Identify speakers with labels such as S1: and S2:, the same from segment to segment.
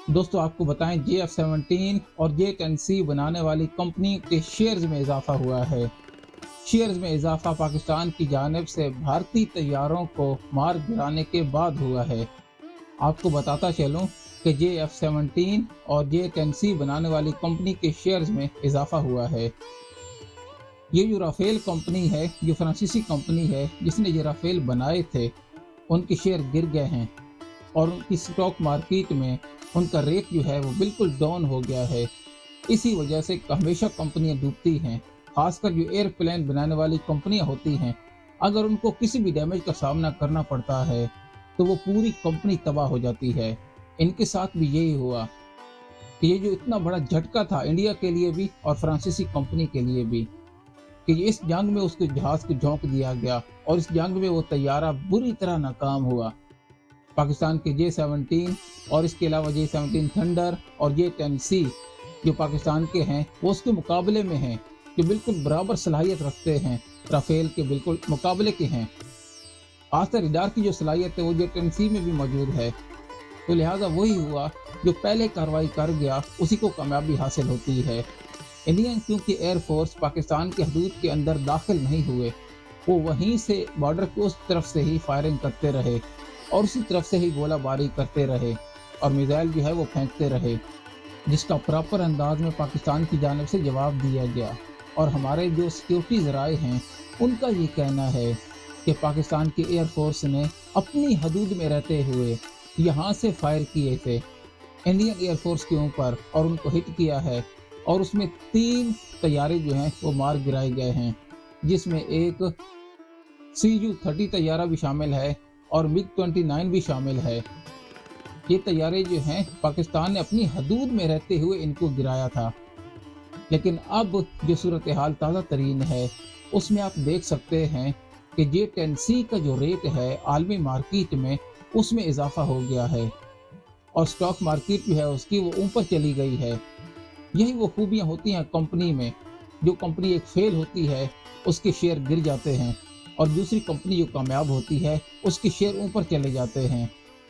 S1: दोस्तों आपको बताएं JF-17 और J-10C बनाने वाली कंपनी के शेयर्स में इजाफा हुआ है। शेयर्स में इजाफा पाकिस्तान की जानिब से भारतीय तैयारों को मार गिराने के बाद हुआ है। आपको बताता चलूं कि JF-17 और J-10C बनाने वाली कंपनी के शेयर्स में इजाफा हुआ है। ये जो राफेल कंपनी है, जो फ्रांसीसी कंपनी है जिसने ये राफेल बनाए थे, उनके शेयर गिर गए हैं और उनकी स्टॉक मार्केट में उनका रेट जो है वो बिल्कुल डाउन हो गया है। इसी वजह से हमेशा कंपनियां डूबती हैं, खासकर जो एयरप्लेन बनाने वाली कंपनियां होती हैं। अगर उनको किसी भी डैमेज का सामना करना पड़ता है तो वो पूरी कंपनी तबाह हो जाती है। इनके साथ भी यही हुआ कि ये जो इतना बड़ा झटका था इंडिया के लिए भी और फ्रांसीसी कंपनी के लिए भी, कि इस जंग में उसके जहाज को झोंक दिया गया और इस जंग में वो तैयारा बुरी तरह नाकाम हुआ। पाकिस्तान के J-17 और इसके अलावा J-17 थंडर और J-10C जो पाकिस्तान के हैं वो उसके मुकाबले में हैं, जो बिल्कुल बराबर सलाहियत रखते हैं, राफेल के बिल्कुल मुकाबले के हैं। आस्था रडार की जो सलाहियत है वो J-10C में भी मौजूद है। तो लिहाजा वही हुआ जो पहले कार्रवाई कर गया उसी को कामयाबी हासिल होती है। इंडियन क्योंकि एयरफोर्स पाकिस्तान के हदूद के अंदर दाखिल नहीं हुए, वो वहीं से बॉर्डर की उस तरफ से ही फायरिंग करते रहे और उसी तरफ से ही गोलाबारी करते रहे और मिसाइल जो है वो फेंकते रहे, जिसका प्रॉपर अंदाज में पाकिस्तान की जानिब से जवाब दिया गया। और हमारे जो सिक्योरिटी ज़राए हैं उनका ये कहना है कि पाकिस्तान की एयरफोर्स ने अपनी हदूद में रहते हुए यहाँ से फायर किए थे इंडियन एयरफोर्स के ऊपर और उनको हिट किया है और उसमें 3 तैयारे जो हैं वो मार गिराए गए हैं, जिसमें एक CU-30 तैयारा भी शामिल है और MiG-29 भी शामिल है। ये तैयारे जो हैं पाकिस्तान ने अपनी हदूद में रहते हुए इनको गिराया था। लेकिन अब जो सूरत हाल ताज़ा तरीन है उसमें आप देख सकते हैं कि J-10C का जो रेट है आलमी मार्केट में उसमें इजाफा हो गया है और स्टॉक मार्केट जो है उसकी वो ऊपर चली गई है। यही वो खूबियाँ होती हैं कंपनी में, जो कंपनी एक फेल होती है उसके शेयर गिर जाते हैं और दूसरी कंपनी जो कामयाब होती है उसके शेयर ऊपर चले जाते हैं।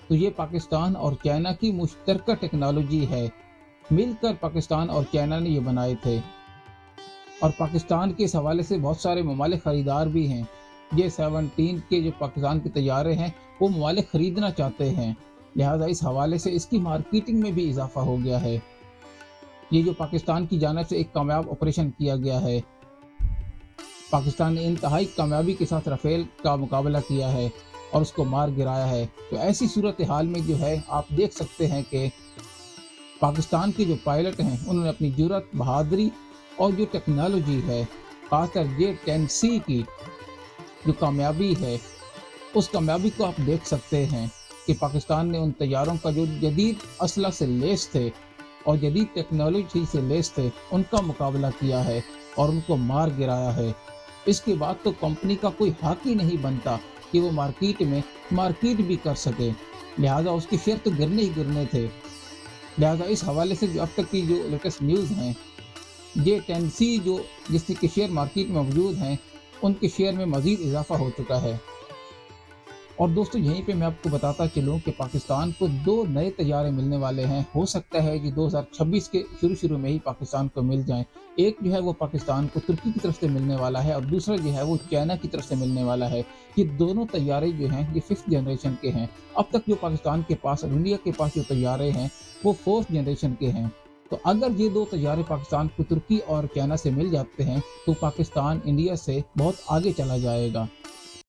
S1: तो ये पाकिस्तान और चाइना की मुश्तरका टेक्नोलॉजी है, मिलकर पाकिस्तान और चाइना ने ये बनाए थे और पाकिस्तान के इस हवाले से बहुत सारे ममालिक ख़रीदार भी हैं। J-17 के जो पाकिस्तान के तैयारे हैं वो ममालिक ख़रीदना चाहते हैं, लिहाजा इस हवाले से इसकी मार्केटिंग में भी इजाफा हो गया है। ये जो पाकिस्तान की जानिब से एक कामयाब ऑपरेशन किया गया है, पाकिस्तान ने इंतहाई कामयाबी के साथ राफेल का मुकाबला किया है और उसको मार गिराया है। तो ऐसी सूरत हाल में जो है आप देख सकते हैं कि पाकिस्तान के जो पायलट हैं उन्होंने अपनी जुर्रत, बहादुरी और जो टेक्नोलॉजी है, खासकर J-10C की जो कामयाबी है, उस कामयाबी को आप देख सकते हैं कि पाकिस्तान ने उन तैयारों का जो जदीद असला से लेस थे और जदीद टेक्नोलॉजी से लेस थे उनका मुकाबला किया है और उनको मार गिराया है। इसके बाद तो कंपनी का कोई हक ही नहीं बनता कि वो मार्केट में मार्केट भी कर सके, लिहाजा उसके शेयर तो गिरने ही गिरने थे। लिहाजा इस हवाले से जो अब तक की जो लेटेस्ट न्यूज़ हैं, J-10C जो जिसके शेयर मार्केट में मौजूद हैं उनके शेयर में मज़ीद इजाफा हो चुका है। और दोस्तों यहीं पे मैं आपको बताता चलूँ कि पाकिस्तान को 2 नए तैयारे मिलने वाले हैं। हो सकता है कि 2026 के शुरू में ही पाकिस्तान को मिल जाएं। एक जो है वो पाकिस्तान को तुर्की की तरफ से मिलने वाला है और दूसरा जो है वो चाइना की तरफ से मिलने वाला है। ये दोनों तैयारे जो हैं ये 5th जनरेशन के हैं। अब तक जो पाकिस्तान के पास और इंडिया के पास जो तैयारे हैं वो 4th जनरेशन के हैं। तो अगर ये 2 तैयारे पाकिस्तान को तुर्की और चाइना से मिल जाते हैं तो पाकिस्तान इंडिया से बहुत आगे चला जाएगा।